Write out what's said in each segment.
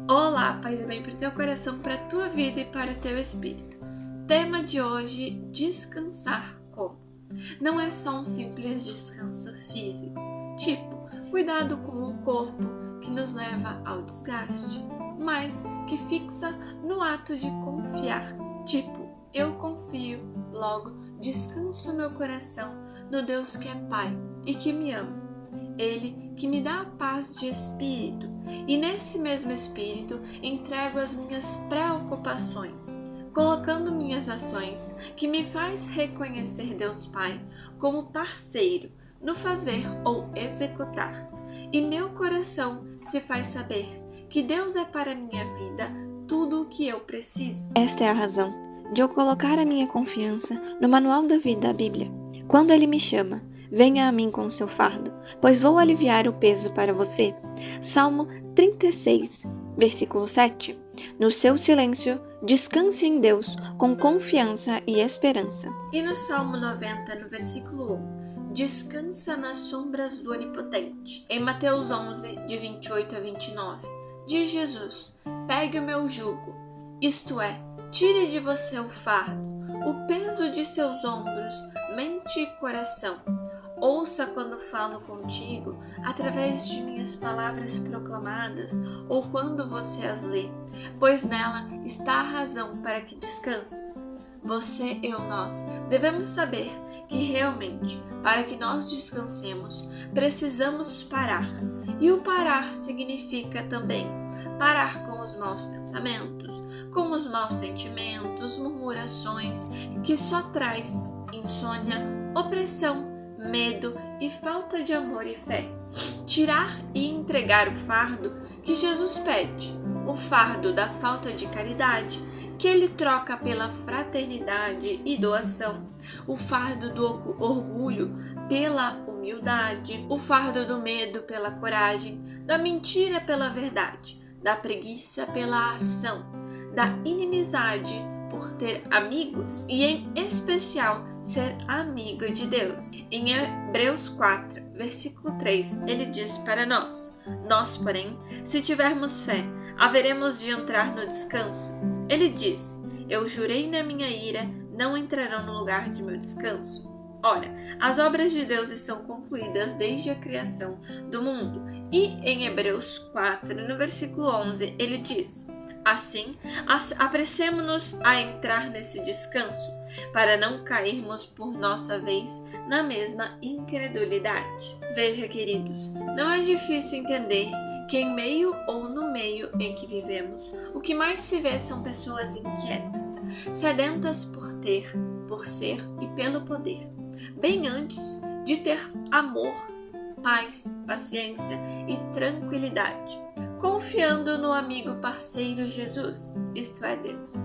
Olá, paz e bem para o teu coração, para a tua vida e para o teu espírito. Tema de hoje, descansar como? Não é só um simples descanso físico, tipo, cuidado com o corpo que nos leva ao desgaste, mas que fixa no ato de confiar, tipo, eu confio, logo descanso meu coração no Deus que é Pai e que me ama. Ele que me dá a paz de espírito, e nesse mesmo espírito entrego as minhas preocupações, colocando minhas ações, que me faz reconhecer Deus Pai como parceiro no fazer ou executar. E meu coração se faz saber que Deus é para minha vida tudo o que eu preciso. Esta é a razão de eu colocar a minha confiança no manual da vida, a Bíblia. Quando Ele me chama, venha a mim com o seu fardo, pois vou aliviar o peso para você. Salmo 36, versículo 7. No seu silêncio, descanse em Deus com confiança e esperança. E no Salmo 90, no versículo 1, descansa nas sombras do Onipotente. Em Mateus 11, de 28 a 29, diz Jesus, pegue o meu jugo, isto é, tire de você o fardo, o peso de seus ombros, mente e coração. Ouça quando falo contigo, através de minhas palavras proclamadas, ou quando você as lê, pois nela está a razão para que descanses. Você e nós devemos saber que realmente, para que nós descansemos, precisamos parar. E o parar significa também parar com os maus pensamentos, com os maus sentimentos, murmurações, que só traz insônia, opressão, medo e falta de amor e fé. Tirar e entregar o fardo que Jesus pede, o fardo da falta de caridade, que Ele troca pela fraternidade e doação, o fardo do orgulho pela humildade, o fardo do medo pela coragem, da mentira pela verdade, da preguiça pela ação, da inimizade por ter amigos e, em especial, ser amigo de Deus. Em Hebreus 4, versículo 3, ele diz para nós, porém, se tivermos fé, haveremos de entrar no descanso. Ele diz, eu jurei na minha ira, não entrarão no lugar de meu descanso. Ora, as obras de Deus são concluídas desde a criação do mundo. E em Hebreus 4, no versículo 11, ele diz, assim, apressemo-nos a entrar nesse descanso, para não cairmos por nossa vez na mesma incredulidade. Veja, queridos, não é difícil entender que em meio ou no meio em que vivemos, o que mais se vê são pessoas inquietas, sedentas por ter, por ser e pelo poder, bem antes de ter amor, paz, paciência e tranquilidade, confiando no amigo parceiro Jesus, isto é Deus.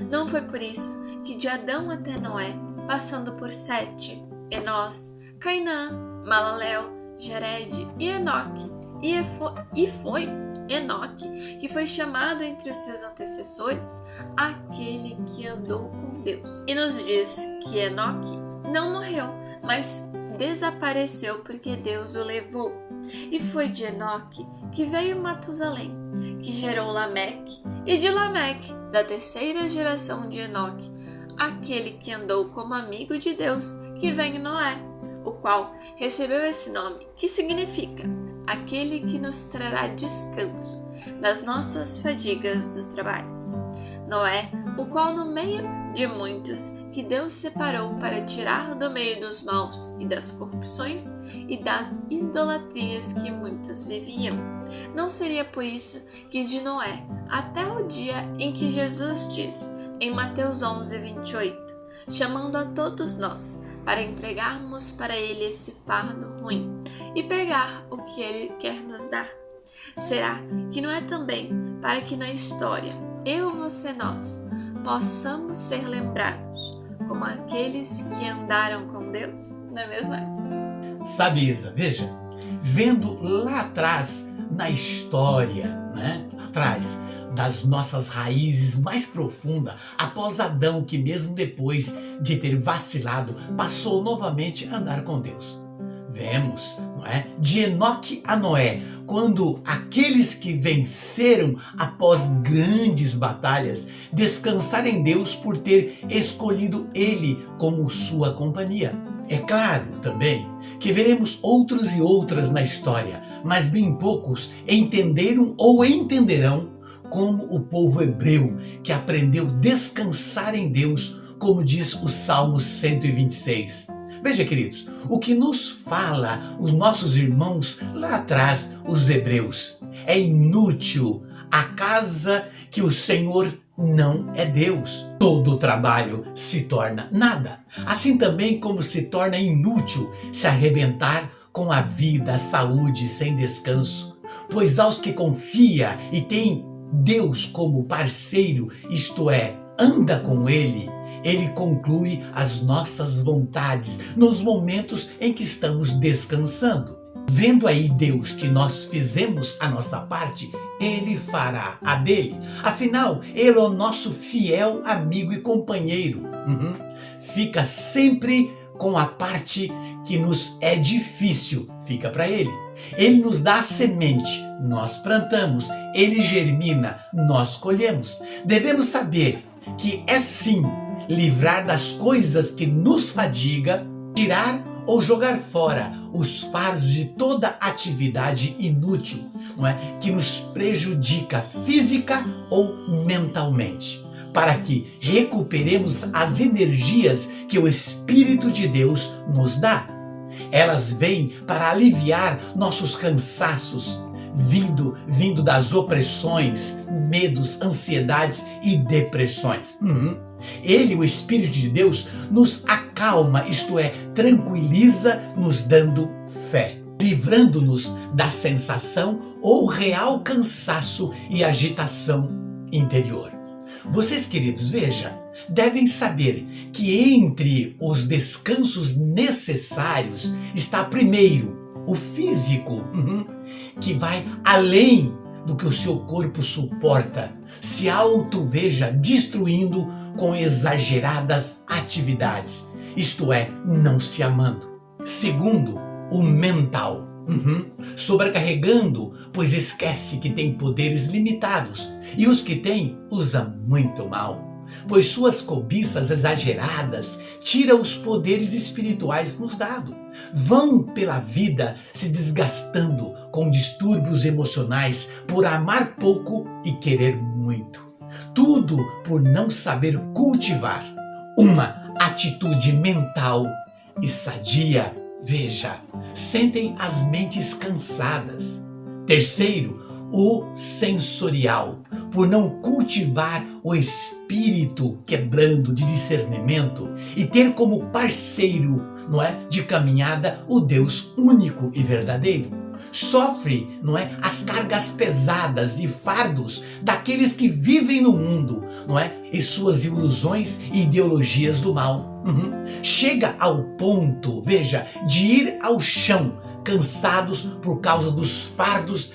Não foi por isso que de Adão até Noé, passando por Sete, Enós, Cainã, Malaléu, Jared e Enoque, e foi Enoque que foi chamado entre os seus antecessores aquele que andou com Deus. E nos diz que Enoque não morreu, mas desapareceu porque Deus o levou. E foi de Enoque que veio Matusalém, que gerou Lameque, e de Lameque, da terceira geração de Enoque, aquele que andou como amigo de Deus, que vem Noé, o qual recebeu esse nome, que significa aquele que nos trará descanso das nossas fadigas dos trabalhos. Noé, o qual no meio de muitos que Deus separou para tirar do meio dos maus e das corrupções e das idolatrias que muitos viviam. Não seria por isso que de Noé até o dia em que Jesus diz, em Mateus 11, 28, chamando a todos nós para entregarmos para Ele esse fardo ruim e pegar o que Ele quer nos dar? Será que não é também para que na história, eu, você, nós, possamos ser lembrados como aqueles que andaram com Deus? Não é mesmo, antes? Sabe, Isa, veja, vendo lá atrás na história, lá atrás, das nossas raízes mais profundas, após Adão, que mesmo depois de ter vacilado, passou novamente a andar com Deus. Vemos, não é? De Enoque a Noé, quando aqueles que venceram após grandes batalhas descansaram em Deus por ter escolhido Ele como sua companhia. É claro também que veremos outros e outras na história, mas bem poucos entenderam ou entenderão como o povo hebreu que aprendeu a descansar em Deus, como diz o Salmo 126. Veja, queridos, o que nos fala os nossos irmãos lá atrás, os hebreus. É inútil a casa que o Senhor não é Deus. Todo o trabalho se torna nada. Assim também como se torna inútil se arrebentar com a vida, a saúde sem descanso. Pois aos que confia e tem Deus como parceiro, isto é, anda com Ele, Ele conclui as nossas vontades nos momentos em que estamos descansando. Vendo aí Deus que nós fizemos a nossa parte, Ele fará a dele. Afinal, Ele é o nosso fiel amigo e companheiro. Fica sempre com a parte que nos é difícil, fica para Ele. Ele nos dá a semente, nós plantamos, Ele germina, nós colhemos. Devemos saber que é sim livrar das coisas que nos fadiga, tirar ou jogar fora os fardos de toda atividade inútil, não é? Que nos prejudica física ou mentalmente, para que recuperemos as energias que o Espírito de Deus nos dá. Elas vêm para aliviar nossos cansaços, vindo das opressões, medos, ansiedades e depressões. Ele, o Espírito de Deus, nos acalma, isto é, tranquiliza, nos dando fé, livrando-nos da sensação ou real cansaço e agitação interior. Vocês, queridos, veja, devem saber que entre os descansos necessários está primeiro o físico, que vai além do que o seu corpo suporta, se auto-veja destruindo com exageradas atividades, isto é, não se amando. Segundo, o mental, sobrecarregando, pois esquece que tem poderes limitados e os que tem usa muito mal, pois suas cobiças exageradas tiram os poderes espirituais nos dados. Vão pela vida se desgastando com distúrbios emocionais por amar pouco e querer muito. Tudo por não saber cultivar uma atitude mental e sadia. Veja, sentem as mentes cansadas. Terceiro, o sensorial, por não cultivar o espírito quebrando de discernimento e ter como parceiro, não é, de caminhada o Deus único e verdadeiro. Sofre, não é, as cargas pesadas e fardos daqueles que vivem no mundo, não é, e suas ilusões e ideologias do mal. Chega ao ponto, veja, de ir ao chão, cansados por causa dos fardos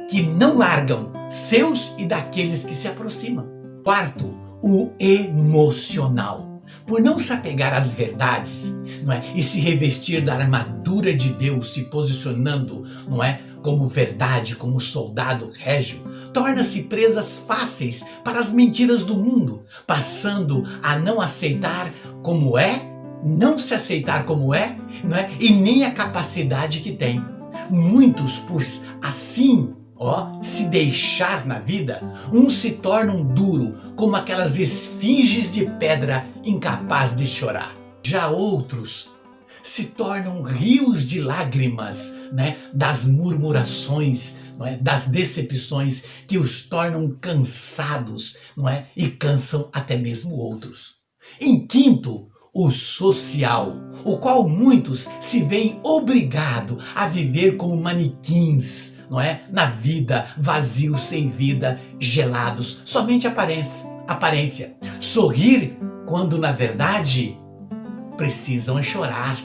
que não largam, seus e daqueles que se aproximam. Quarto, o emocional, por não se apegar às verdades, não é, e se revestir da armadura de Deus, se posicionando, não é, como verdade, como soldado régio, torna-se presas fáceis para as mentiras do mundo, passando a não aceitar como é, não se aceitar como é, não é, e nem a capacidade que tem. Muitos, por assim se deixar na vida, uns se tornam duro, como aquelas esfinges de pedra incapaz de chorar. Já outros se tornam rios de lágrimas, né, das murmurações, não é, das decepções que os tornam cansados, não é, e cansam até mesmo outros. Em quinto, o social, o qual muitos se veem obrigados a viver como manequins, não é? Na vida, vazios, sem vida, gelados, somente aparência. Sorrir quando na verdade precisam chorar.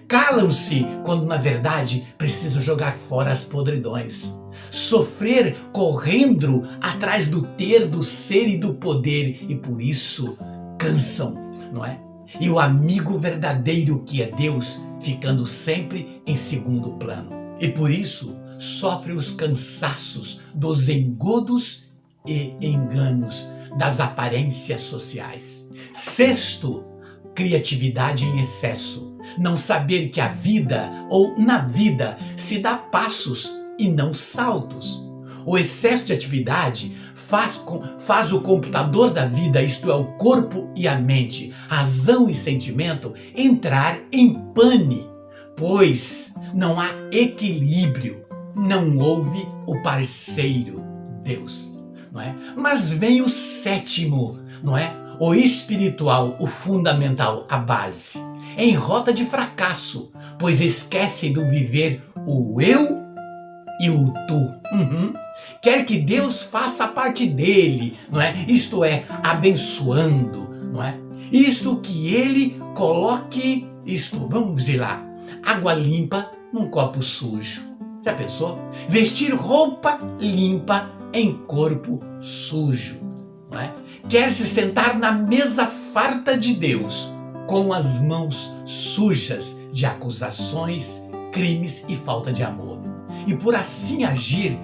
Calam-se quando na verdade precisam jogar fora as podridões. Sofrer correndo atrás do ter, do ser e do poder, e por isso cansam, não é? E o amigo verdadeiro que é Deus ficando sempre em segundo plano. E por isso sofre os cansaços dos engodos e enganos das aparências sociais. Sexto, criatividade em excesso. Não saber que a vida ou na vida se dá passos e não saltos. O excesso de atividade faz o computador da vida, isto é, o corpo e a mente, razão e sentimento, entrar em pane, pois não há equilíbrio, não houve o parceiro, Deus, não é? Mas vem o sétimo, não é? O espiritual, o fundamental, a base, em rota de fracasso, pois esquece do viver o eu e o tu. Quer que Deus faça a parte dele, não é? Isto é, abençoando, não é? Isto que ele coloque, vamos dizer lá, água limpa num copo sujo. Já pensou? Vestir roupa limpa em corpo sujo, não é? Quer se sentar na mesa farta de Deus, com as mãos sujas de acusações, crimes e falta de amor. E por assim agir,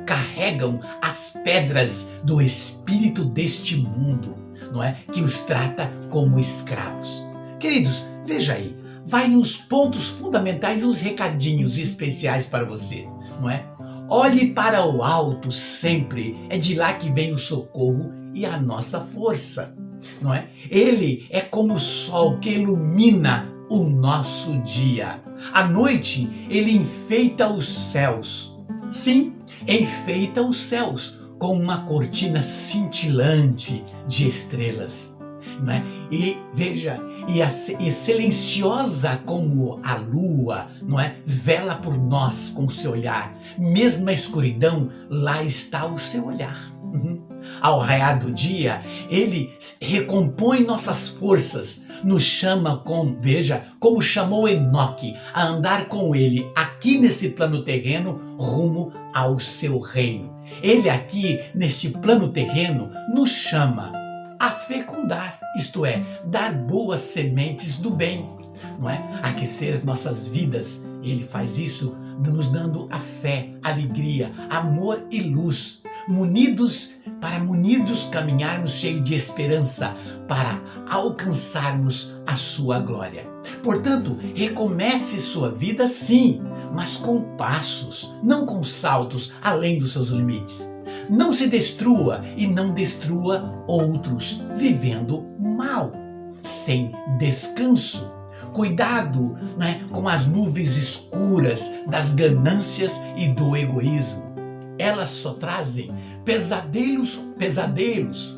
carregam as pedras do espírito deste mundo, não é? Que os trata como escravos. Queridos, veja aí, vai nos pontos fundamentais, uns recadinhos especiais para você, não é? Olhe para o alto sempre, é de lá que vem o socorro e a nossa força, não é? Ele é como o sol que ilumina o nosso dia. À noite, ele enfeita os céus. Sim, enfeita os céus com uma cortina cintilante de estrelas, não é? E veja, e silenciosa como a lua, não é? Vela por nós com o seu olhar. Mesmo na escuridão, lá está o seu olhar. Ao raiar do dia, ele recompõe nossas forças, nos chama como chamou Enoque a andar com ele aqui nesse plano terreno rumo ao seu reino. Ele aqui neste plano terreno nos chama a fecundar, isto é, dar boas sementes do bem, não é? Aquecer nossas vidas. Ele faz isso nos dando a fé, alegria, amor e luz, munidos caminharmos cheios de esperança para alcançarmos a sua glória. Portanto, recomece sua vida sim, mas com passos, não com saltos além dos seus limites. Não se destrua e não destrua outros vivendo mal, sem descanso. Cuidado, né, com as nuvens escuras das ganâncias e do egoísmo. Elas só trazem pesadelos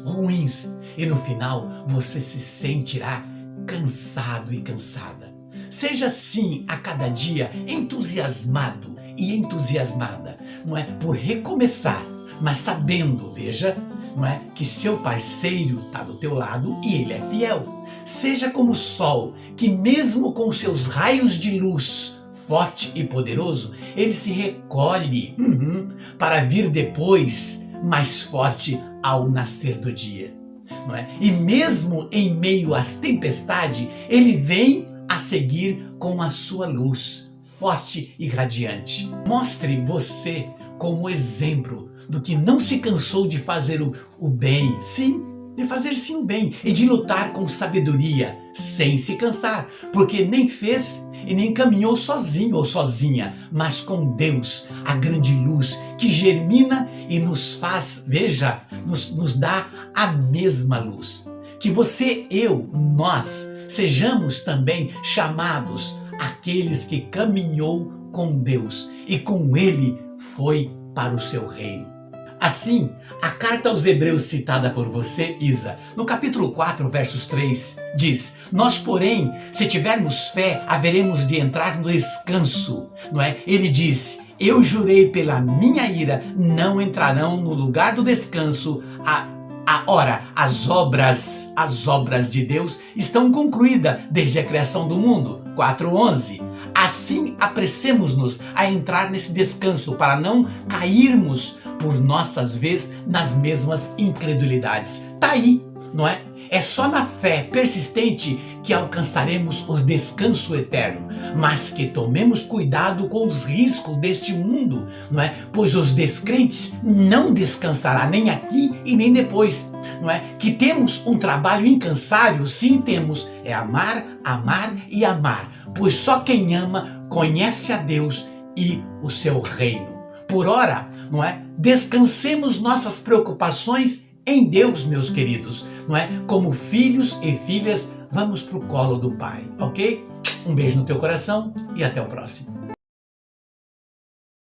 ruins e no final você se sentirá cansado e cansada. Seja assim a cada dia entusiasmado e entusiasmada, não é, por recomeçar, mas sabendo, veja, não é, que seu parceiro está do teu lado e ele é fiel. Seja como o sol, que mesmo com seus raios de luz forte e poderoso, ele se recolhe para vir depois mais forte ao nascer do dia, não é? E mesmo em meio às tempestades, ele vem a seguir com a sua luz forte e radiante. Mostre você como exemplo do que não se cansou de fazer o bem, sim, de fazer sim o bem e de lutar com sabedoria, sem se cansar, porque nem fez e nem caminhou sozinho ou sozinha, mas com Deus, a grande luz que germina e nos faz, veja, nos dá a mesma luz. Que você, nós, sejamos também chamados aqueles que caminhou com Deus e com Ele foi para o seu reino. Assim, a carta aos Hebreus citada por você, Isa, no capítulo 4, versos 3, diz: nós, porém, se tivermos fé, haveremos de entrar no descanso, não é? Ele diz: eu jurei pela minha ira, não entrarão no lugar do descanso. Ora, as obras de Deus estão concluídas desde a criação do mundo. 4:11. Assim, apressemos-nos a entrar nesse descanso para não cairmos por nossas vezes nas mesmas incredulidades. Tá aí, não é? É só na fé persistente que alcançaremos o descanso eterno, mas que tomemos cuidado com os riscos deste mundo, não é? Pois os descrentes não descansarão nem aqui e nem depois, não é? Que temos um trabalho incansável, sim temos, é amar, amar e amar, pois só quem ama conhece a Deus e o seu reino. Por ora, não é? Descansemos nossas preocupações em Deus, meus queridos, não é? Como filhos e filhas, vamos para o colo do Pai, ok? Um beijo no teu coração e até o próximo.